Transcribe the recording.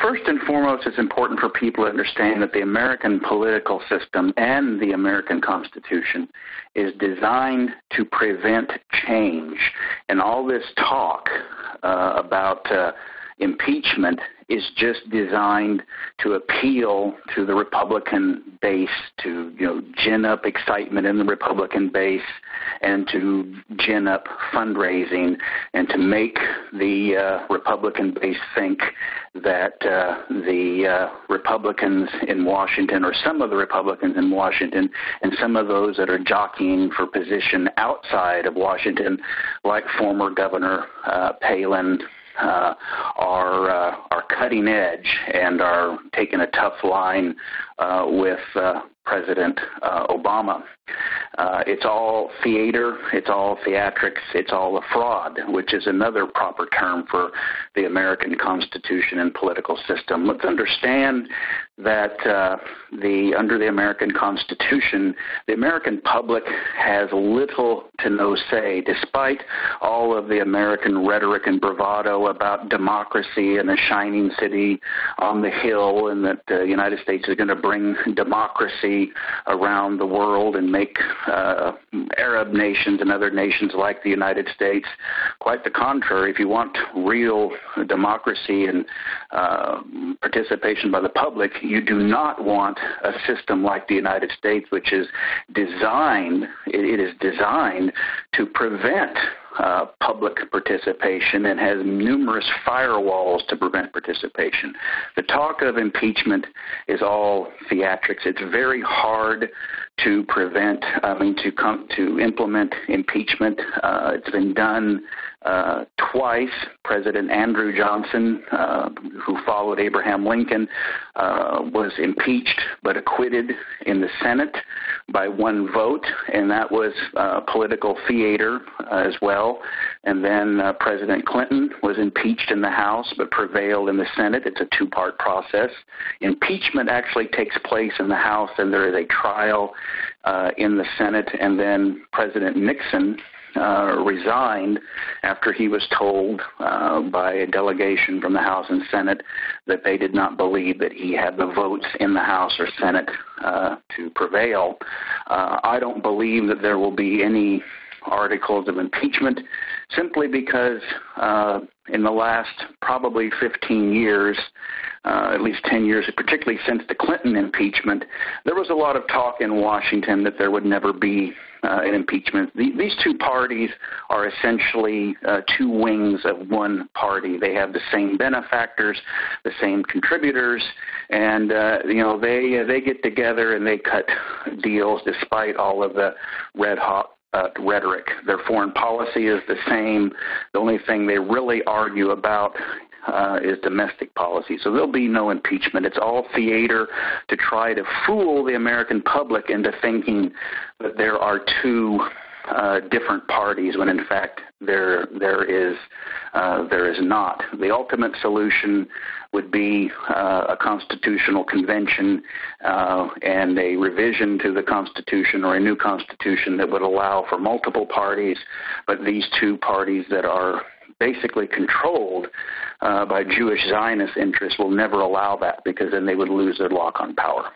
First and foremost, it's important for people to understand that the American political system and the American Constitution is designed to prevent change. And all this talk about impeachment is just designed to appeal to the Republican base, to gin up excitement in the Republican base, and to gin up fundraising, and to make the Republican base think that the Republicans in Washington, or some of the Republicans in Washington, and some of those that are jockeying for position outside of Washington, like former Governor Palin, are cutting edge and are taking a tough line with President Obama. It's all theater, it's all theatrics, it's all a fraud, which is another proper term for the American Constitution and political system. Let's understand that under the American Constitution, the American public has little to no say, despite all of the American rhetoric and bravado about democracy and a shining city on the hill, and that the United States is going to bring democracy around the world and make Arab nations and other nations like the United States. Quite the contrary. If you want real democracy and participation by the public, you do not want a system like the United States, which is designed, it is designed to prevent public participation and has numerous firewalls to prevent participation. The talk of impeachment is all theatrics. It's very hard to implement impeachment. It's been done twice. President Andrew Johnson, who followed Abraham Lincoln, was impeached but acquitted in the Senate by one vote, and that was political theater as well. And then President Clinton was impeached in the House but prevailed in the Senate. It's a two-part process. Impeachment actually takes place in the House, and there is a trial in the Senate, and then President Nixon resigned after he was told by a delegation from the House and Senate that they did not believe that he had the votes in the House or Senate to prevail. I don't believe that there will be any articles of impeachment, simply because in the last probably 15 years, at least 10 years, particularly since the Clinton impeachment, there was a lot of talk in Washington that there would never be an impeachment. These two parties are essentially two wings of one party. They have the same benefactors, the same contributors, and they get together and they cut deals despite all of the red-hot rhetoric. Their foreign policy is the same. The only thing they really argue about is domestic policy. So there'll be no impeachment. It's all theater to try to fool the American public into thinking that there are two different parties, when in fact there is not. The ultimate solution would be a constitutional convention and a revision to the Constitution, or a new Constitution that would allow for multiple parties, but these two parties that are basically controlled by Jewish Zionist interests will never allow that, because then they would lose their lock on power.